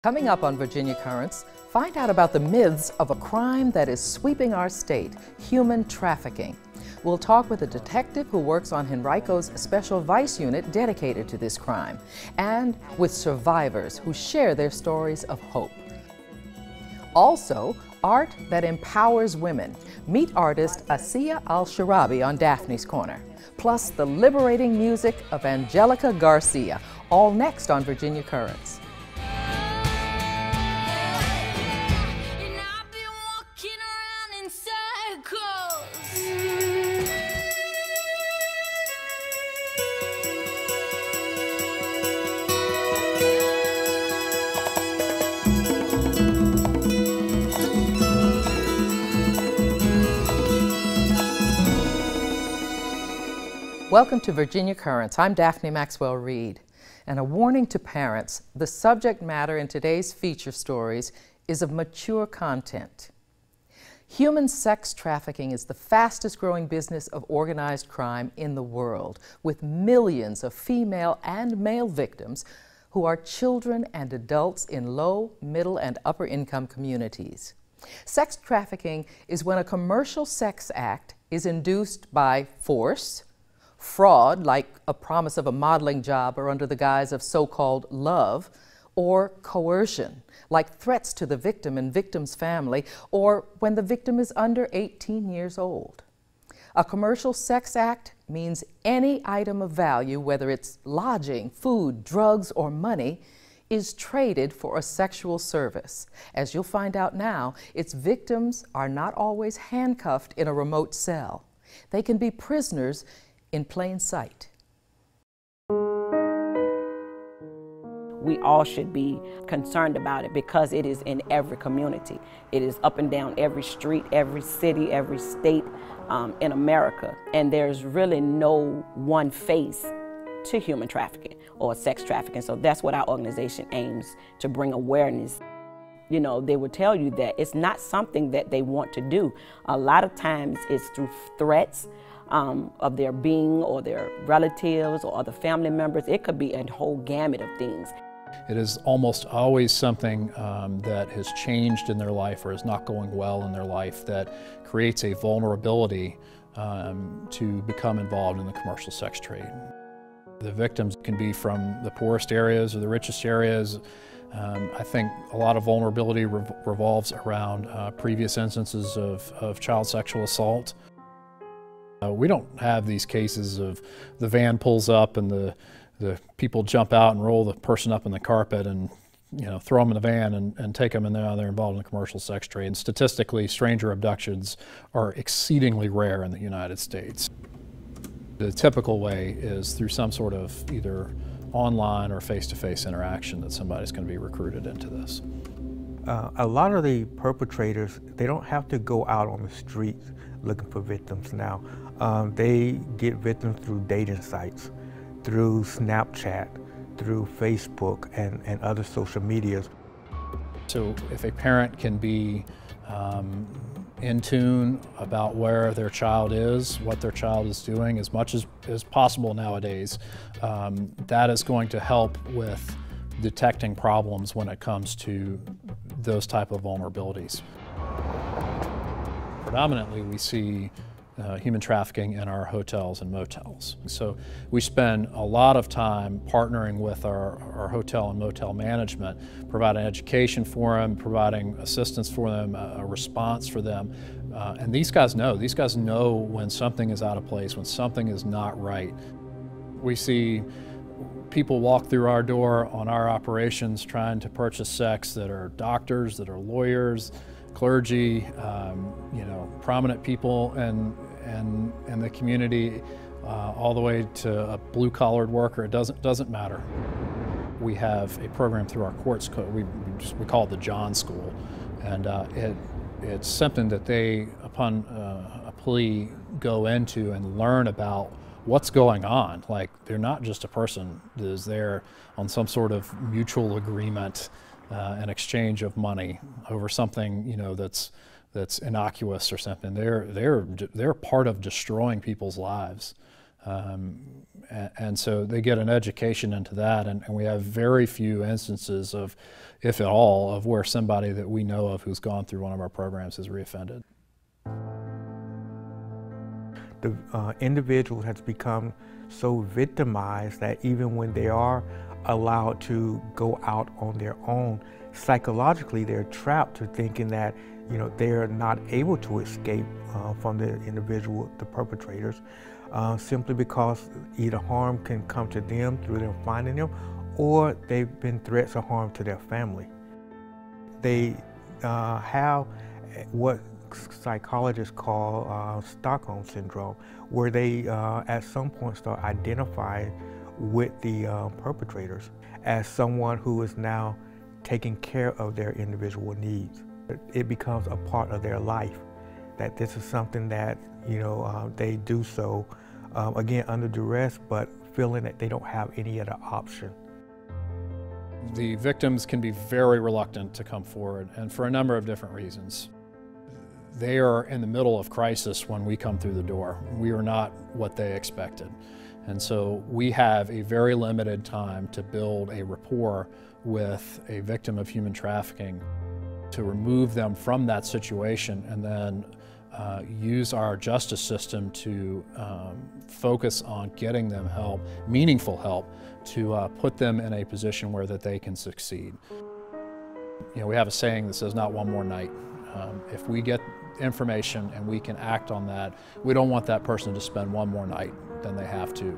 Coming up on Virginia Currents, find out about the myths of a crime that is sweeping our state, human trafficking. We'll talk with a detective who works on Henrico's Special Vice Unit dedicated to this crime, and with survivors who share their stories of hope. Also, art that empowers women. Meet artist Asiya Alsharabi on Daphne's Corner. Plus, the liberating music of Angelica Garcia, all next on Virginia Currents. Welcome to Virginia Currents. I'm Daphne Maxwell-Reed. And a warning to parents, the subject matter in today's feature stories is of mature content. Human sex trafficking is the fastest growing business of organized crime in the world, with millions of female and male victims who are children and adults in low, middle, and upper income communities. Sex trafficking is when a commercial sex act is induced by force, fraud, like a promise of a modeling job or under the guise of so-called love, or coercion, like threats to the victim and victim's family, or when the victim is under 18 years old. A commercial sex act means any item of value, whether it's lodging, food, drugs, or money, is traded for a sexual service. As you'll find out now, its victims are not always handcuffed in a remote cell. They can be prisoners in plain sight. We all should be concerned about it because it is in every community. It is up and down every street, every city, every state in America. And there's really no one face to human trafficking or sex trafficking. So that's what our organization aims to bring awareness. You know, they would tell you that it's not something that they want to do. A lot of times it's through threats of their being or their relatives or other family members. It could be a whole gamut of things. It is almost always something that has changed in their life or is not going well in their life that creates a vulnerability to become involved in the commercial sex trade. The victims can be from the poorest areas or the richest areas. I think a lot of vulnerability revolves around previous instances of child sexual assault. We don't have these cases of the van pulls up and the people jump out and roll the person up in the carpet and throw them in the van and take them, and now they're involved in the commercial sex trade. And statistically, stranger abductions are exceedingly rare in the United States. The typical way is through some sort of either online or face-to-face interaction that somebody's going to be recruited into this. A lot of the perpetrators, they don't have to go out on the streets looking for victims now. They get victims through dating sites, through Snapchat, through Facebook and other social medias. So if a parent can be in tune about where their child is, what their child is doing as much as possible nowadays, that is going to help with detecting problems when it comes to those type of vulnerabilities. Predominantly, we see human trafficking in our hotels and motels. So we spend a lot of time partnering with our hotel and motel management, providing education for them, providing assistance for them, a response for them. And these guys know when something is out of place, when something is not right. We see people walk through our door on our operations trying to purchase sex that are doctors, that are lawyers, clergy, prominent people in the community, all the way to a blue-collared worker. It doesn't matter. We have a program through our courts code. We call it the John School, and it's something that they, upon a plea, go into and learn about what's going on. Like, they're not just a person that is there on some sort of mutual agreement, an exchange of money over something that's innocuous or something. They're part of destroying people's lives. And so they get an education into that, and we have very few instances of, if at all, of where somebody that we know of who's gone through one of our programs is reoffended. The individual has become so victimized that even when they are allowed to go out on their own, psychologically they're trapped to thinking that, you know, they're not able to escape from the individual, the perpetrators, simply because either harm can come to them through them finding them, or they've been threats of harm to their family. They have what psychologists call Stockholm Syndrome, where they at some point start identifying with the perpetrators as someone who is now taking care of their individual needs. It becomes a part of their life, that this is something that, you know, they do so, again, under duress, but feeling that they don't have any other option. The victims can be very reluctant to come forward, and for a number of different reasons. They are in the middle of crisis when we come through the door. We are not what they expected. And so we have a very limited time to build a rapport with a victim of human trafficking, to remove them from that situation, and then use our justice system to focus on getting them help, meaningful help, to put them in a position where that they can succeed. You know, we have a saying that says, not one more night. If we get information and we can act on that, we don't want that person to spend one more night than they have to.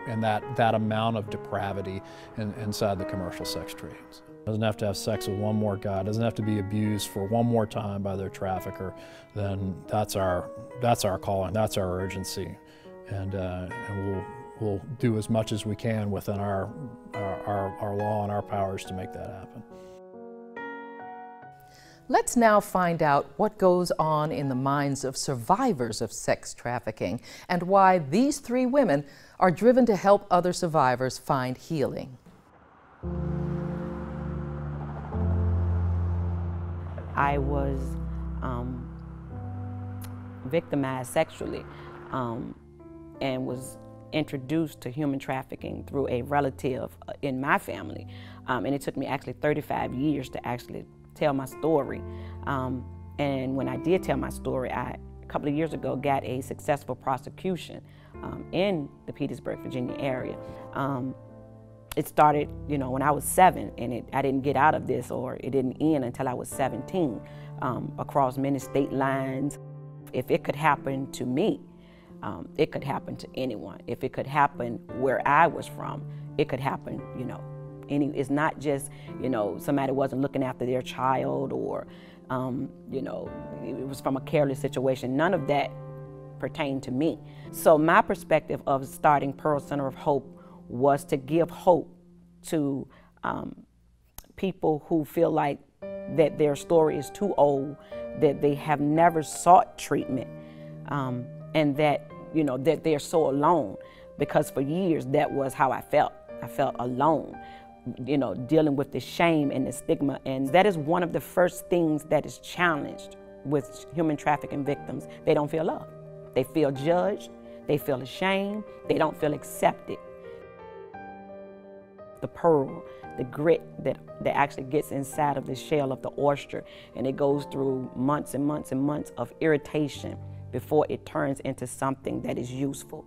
And that amount of depravity inside the commercial sex trades. Doesn't have to have sex with one more guy, doesn't have to be abused for one more time by their trafficker, then that's our calling, that's our urgency. And we'll do as much as we can within our law and our powers to make that happen. Let's now find out what goes on in the minds of survivors of sex trafficking and why these three women are driven to help other survivors find healing. I was victimized sexually and was introduced to human trafficking through a relative in my family. And it took me actually 35 years to actually tell my story. And when I did tell my story, a couple of years ago got a successful prosecution in the Petersburg, Virginia area. It started, you know, when I was 7, and I didn't get out of this, or it didn't end until I was 17, across many state lines. If it could happen to me, it could happen to anyone. If it could happen where I was from, it could happen, you know, it's not just, you know, somebody wasn't looking after their child, or, you know, it was from a careless situation. None of that pertained to me. So my perspective of starting Pearl Center of Hope was to give hope to people who feel like that their story is too old, that they have never sought treatment, and that, you know, that they're so alone. Because for years, that was how I felt. I felt alone, you know, dealing with the shame and the stigma. And that is one of the first things that is challenged with human trafficking victims. They don't feel loved. They feel judged. They feel ashamed. They don't feel accepted. The pearl, the grit that actually gets inside of the shell of the oyster, and it goes through months and months and months of irritation before it turns into something that is useful.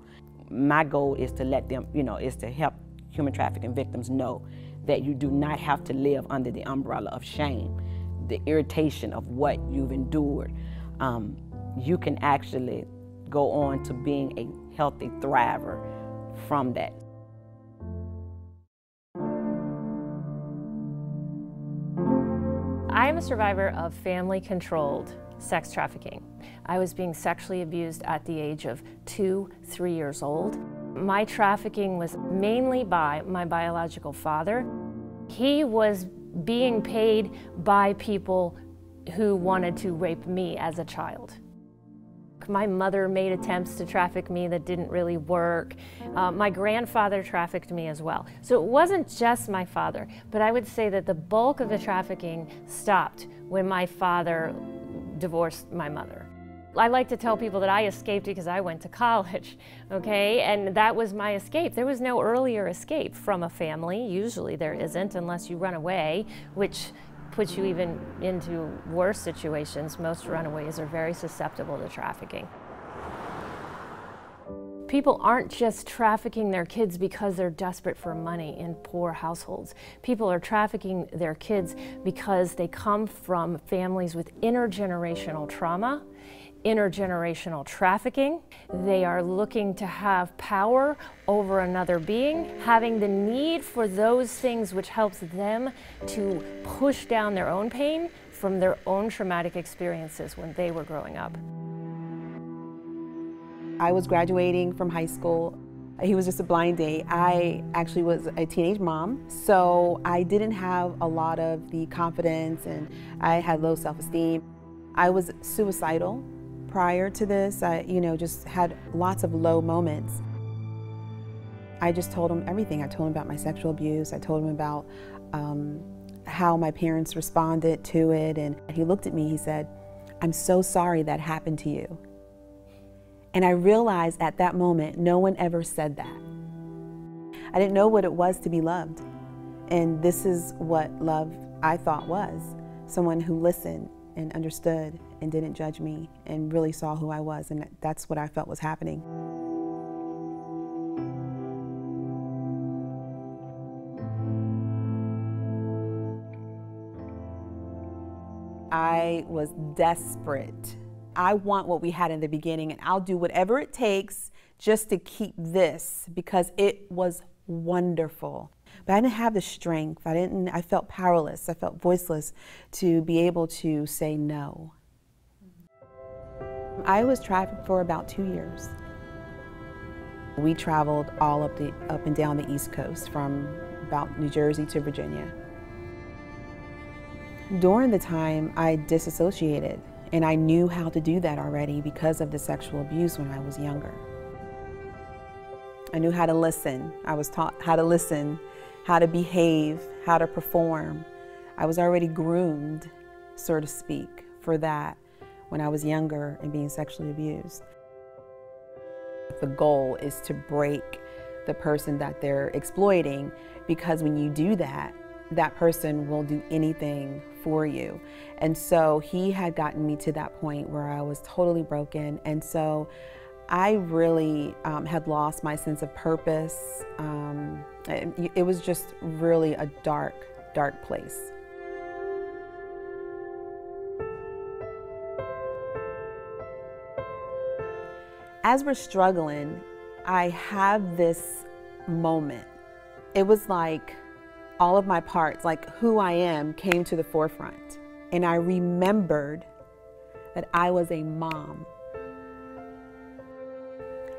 My goal is to let them, you know, is to help human trafficking victims know that you do not have to live under the umbrella of shame, the irritation of what you've endured. You can actually go on to being a healthy thriver from that. I am a survivor of family-controlled sex trafficking. I was being sexually abused at the age of 2, 3 years old. My trafficking was mainly by my biological father. He was being paid by people who wanted to rape me as a child. My mother made attempts to traffic me that didn't really work. My grandfather trafficked me as well. So it wasn't just my father, but I would say that the bulk of the trafficking stopped when my father divorced my mother. I like to tell people that I escaped because I went to college, okay? And that was my escape. There was no earlier escape from a family. Usually there isn't unless you run away, which puts you even into worse situations. Most runaways are very susceptible to trafficking. People aren't just trafficking their kids because they're desperate for money in poor households. People are trafficking their kids because they come from families with intergenerational trauma, intergenerational trafficking. They are looking to have power over another being, having the need for those things which helps them to push down their own pain from their own traumatic experiences when they were growing up. I was graduating from high school. He was just a blind date. I actually was a teenage mom, so I didn't have a lot of the confidence and I had low self-esteem. I was suicidal prior to this. I, just had lots of low moments. I just told him everything. I told him about my sexual abuse. I told him about how my parents responded to it, and he looked at me, he said, "I'm so sorry that happened to you." And I realized at that moment, no one ever said that. I didn't know what it was to be loved. And this is what love, I thought, was. Someone who listened and understood and didn't judge me and really saw who I was. And that's what I felt was happening. I was desperate. I want what we had in the beginning, and I'll do whatever it takes just to keep this, because it was wonderful. But I didn't have the strength. I felt powerless. I felt voiceless to be able to say no. I was trafficked for about 2 years. We traveled all up and down the East Coast, from about New Jersey to Virginia. During the time, I disassociated. And I knew how to do that already because of the sexual abuse when I was younger. I knew how to listen. I was taught how to listen, how to behave, how to perform. I was already groomed, so to speak, for that when I was younger and being sexually abused. The goal is to break the person that they're exploiting, because when you do that, that person will do anything for you. And so he had gotten me to that point where I was totally broken. And so I really had lost my sense of purpose. It was just really a dark, dark place. As we're struggling, I have this moment. It was like all of my parts, like who I am, came to the forefront. And I remembered that I was a mom.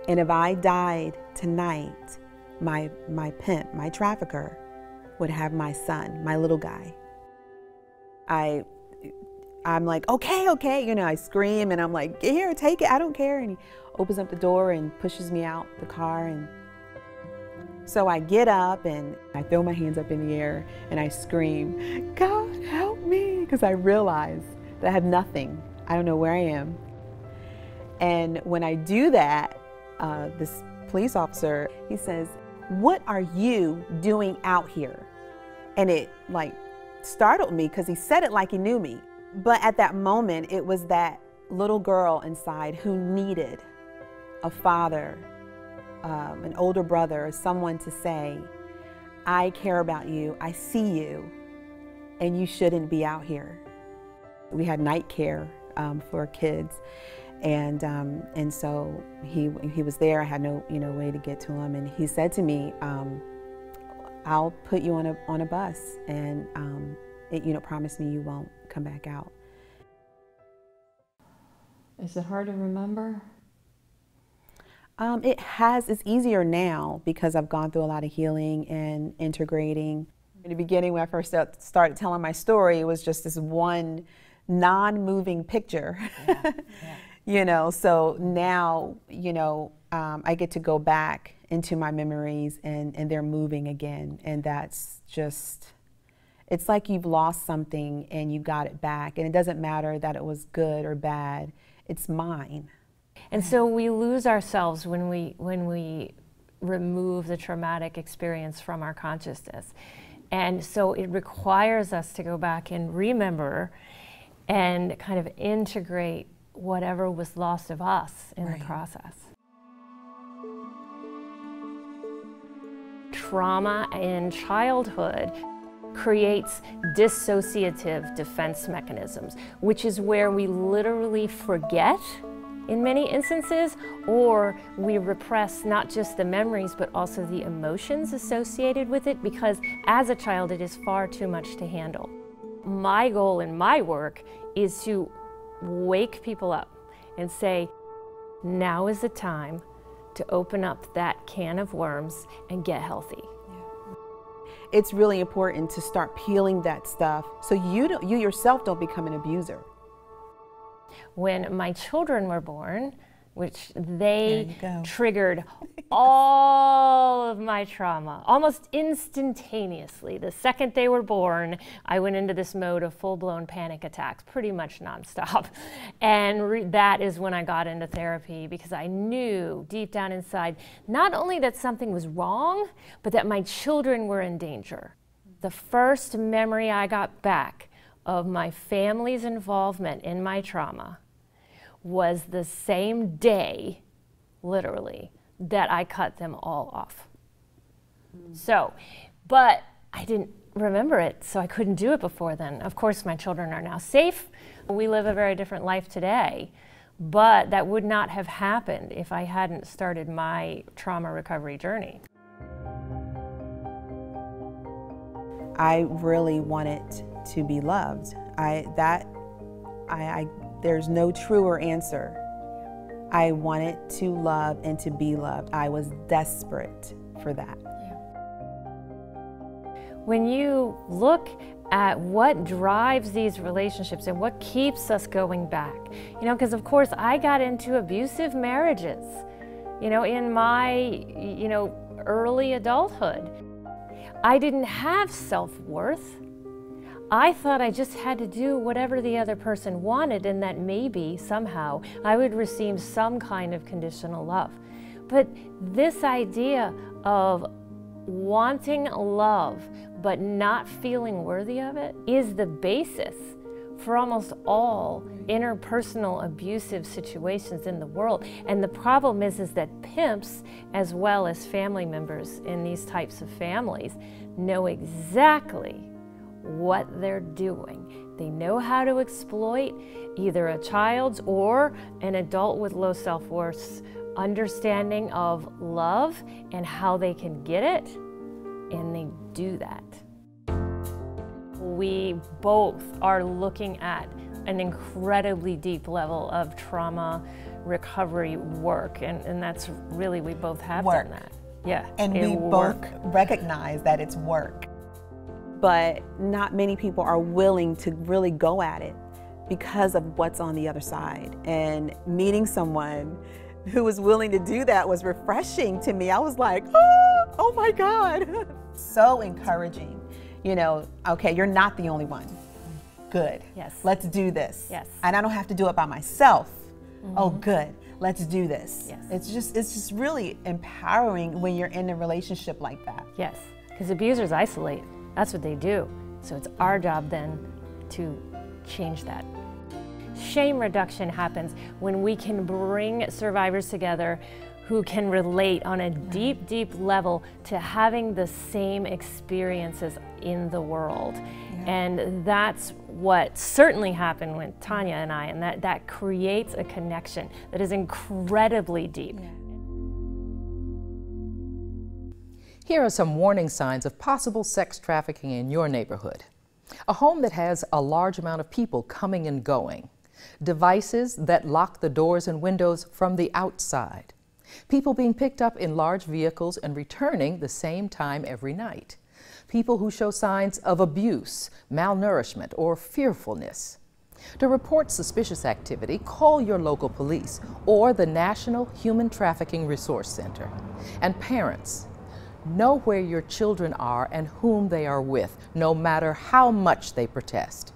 And if I died tonight, my pimp, my trafficker, would have my son, my little guy. I'm like, okay, I scream and I'm like, here, take it, I don't care. And he opens up the door and pushes me out the car. And so I get up and I throw my hands up in the air and I scream, God, help me, because I realize that I have nothing. I don't know where I am. And when I do that, this police officer, he says, what are you doing out here? And it like startled me because he said it like he knew me. But at that moment, it was that little girl inside who needed a father, an older brother, someone to say, I care about you, I see you, and you shouldn't be out here. We had night care for kids, and so he was there. I had no way to get to him, and he said to me, I'll put you on a bus, and promise me you won't come back out. Is it hard to remember? It's easier now because I've gone through a lot of healing and integrating. In the beginning, when I first started telling my story, it was just this one non-moving picture. Yeah. So now, I get to go back into my memories and they're moving again. And that's just, it's like you've lost something and you got it back. And it doesn't matter that it was good or bad. It's mine. And so we lose ourselves when we remove the traumatic experience from our consciousness. And so it requires us to go back and remember and kind of integrate whatever was lost of us in the process. Trauma in childhood creates dissociative defense mechanisms, which is where we literally forget in many instances, or we repress not just the memories but also the emotions associated with it, because as a child it is far too much to handle. My goal in my work is to wake people up and say, now is the time to open up that can of worms and get healthy. It's really important to start peeling that stuff so you yourself don't become an abuser. When my children were born, which they triggered all of my trauma almost instantaneously. The second they were born, I went into this mode of full-blown panic attacks, pretty much nonstop. And that is when I got into therapy, because I knew deep down inside, not only that something was wrong, but that my children were in danger. The first memory I got back of my family's involvement in my trauma was the same day, literally, that I cut them all off. So, but I didn't remember it, so I couldn't do it before then. Of course, my children are now safe. We live a very different life today, but that would not have happened if I hadn't started my trauma recovery journey. I really wanted to be loved. There's no truer answer. I wanted to love and to be loved. I was desperate for that. When you look at what drives these relationships and what keeps us going back, you know, because of course I got into abusive marriages, you know, in my, you know, early adulthood. I didn't have self-worth. I thought I just had to do whatever the other person wanted, and that maybe somehow I would receive some kind of conditional love. But this idea of wanting love but not feeling worthy of it is the basis for almost all interpersonal abusive situations in the world. And the problem is that pimps, as well as family members in these types of families, know exactly what they're doing. They know how to exploit either a child's or an adult with low self-worth's understanding of love and how they can get it, and they do that. We both are looking at an incredibly deep level of trauma recovery work, and that's really, we both have done that. Yeah, and we both recognize that it's work. But not many people are willing to really go at it because of what's on the other side. And meeting someone who was willing to do that was refreshing to me. I was like, oh my God. So encouraging. You know, okay, you're not the only one. Good. Yes. Let's do this. Yes. And I don't have to do it by myself. Oh, good. Let's do this. Yes. It's just really empowering when you're in a relationship like that. Yes, because abusers isolate. That's what they do. So it's our job then to change that. Shame reduction happens when we can bring survivors together who can relate on a deep, deep level to having the same experiences in the world. And that's what certainly happened with Tanya and I, and that creates a connection that is incredibly deep. Here are some warning signs of possible sex trafficking in your neighborhood. A home that has a large amount of people coming and going. Devices that lock the doors and windows from the outside. People being picked up in large vehicles and returning the same time every night. People who show signs of abuse, malnourishment, or fearfulness. To report suspicious activity, call your local police or the National Human Trafficking Resource Center. And parents, know where your children are and whom they are with, no matter how much they protest.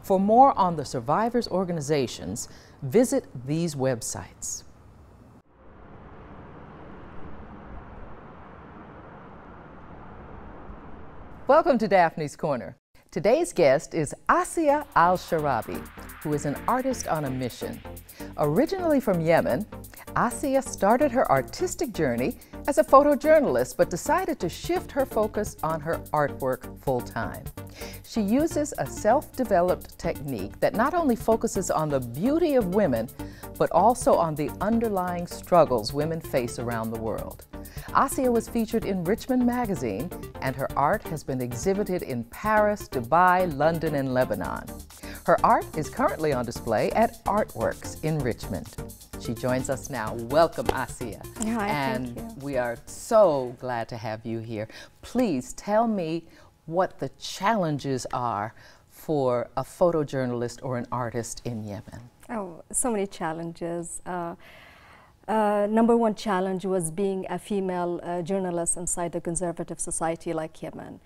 For more on the survivors' organizations, visit these websites. Welcome to Daphne's Corner. Today's guest is Asiya Alsharabi, who is an artist on a mission. Originally from Yemen, Asiya started her artistic journey as a photojournalist, but decided to shift her focus on her artwork full-time. She uses a self-developed technique that not only focuses on the beauty of women, but also on the underlying struggles women face around the world. Asiya was featured in Richmond magazine, and her art has been exhibited in Paris, Dubai, London, and Lebanon. Her art is currently on display at Artworks in Richmond. She joins us now. Welcome, Asiya. Hi, and thank you. We are so glad to have you here. Please tell me what the challenges are for a photojournalist or an artist in Yemen. Oh, so many challenges. Number one challenge was being a female journalist inside a conservative society like Yemen.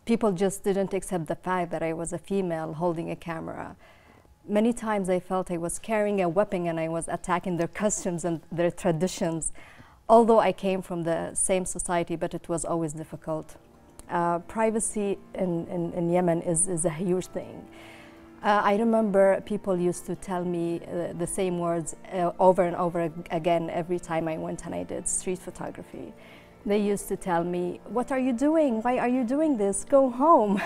People just didn't accept the fact that I was a female holding a camera. Many times I felt I was carrying a weapon and I was attacking their customs and their traditions. Although I came from the same society, but it was always difficult. Privacy in Yemen is a huge thing. I remember people used to tell me the same words over and over again every time I went and I did street photography. They used to tell me, "What are you doing? Why are you doing this? Go home."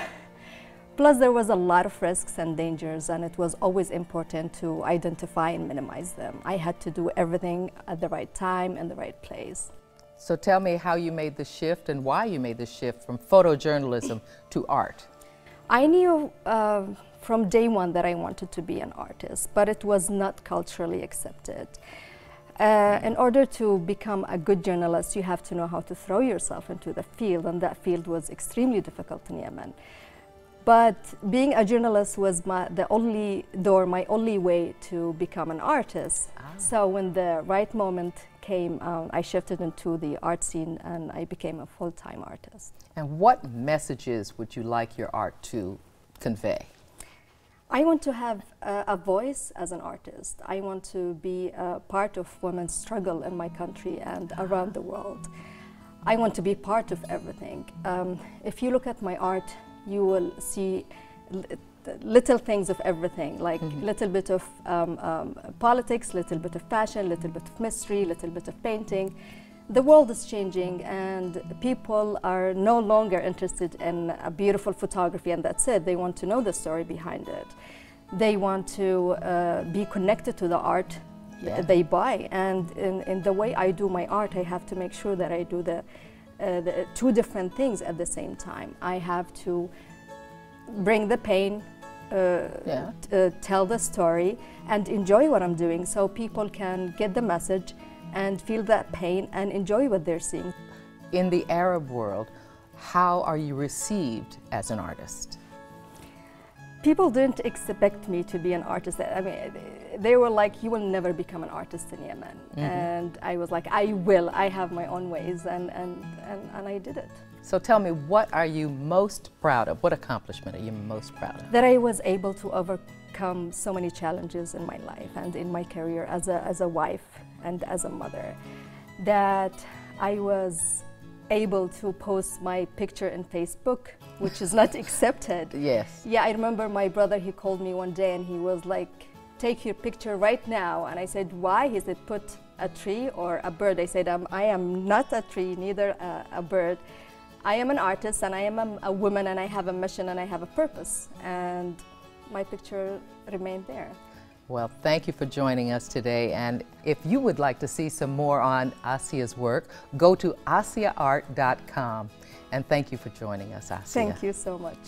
Plus there was a lot of risks and dangers, and it was always important to identify and minimize them. I had to do everything at the right time and the right place. So tell me how you made the shift and why you made the shift from photojournalism to art. I knew from day one that I wanted to be an artist, but it was not culturally accepted. In order to become a good journalist, you have to know how to throw yourself into the field, and that field was extremely difficult in Yemen. But being a journalist was my only way to become an artist. So when the right moment came, I shifted into the art scene and I became a full-time artist. And what messages would you like your art to convey? I want to have a voice as an artist. I want to be a part of women's struggle in my country and around the world. I want to be part of everything. If you look at my art, you will see little things of everything, like little bit of politics, little bit of fashion, little bit of mystery, little bit of painting. The world is changing and people are no longer interested in a beautiful photography and that's it. They want to know the story behind it. They want to be connected to the art they buy. And in the way I do my art, I have to make sure that I do the two different things at the same time. I have to bring the pain, tell the story, and enjoy what I'm doing so people can get the message and feel that pain and enjoy what they're seeing. In the Arab world, how are you received as an artist? People didn't expect me to be an artist. I mean, they were like, "You will never become an artist in Yemen." And I was like, "I will. I have my own ways," and I did it. So tell me, what are you most proud of? What accomplishment are you most proud of? That I was able to overcome so many challenges in my life and in my career as a wife and as a mother. That I was able to post my picture in Facebook, which is not accepted. Yes. Yeah, I remember my brother, he called me one day and he was like, "Take your picture right now." And I said, "Why?" He said, "Put a tree or a bird." I said, I am not a tree, neither a bird. I am an artist and I am a woman and I have a mission and I have a purpose. And my picture remained there. Well, thank you for joining us today. And if you would like to see some more on Asiya's work, go to asiyaart.com. And thank you for joining us, Asiya. Thank you so much.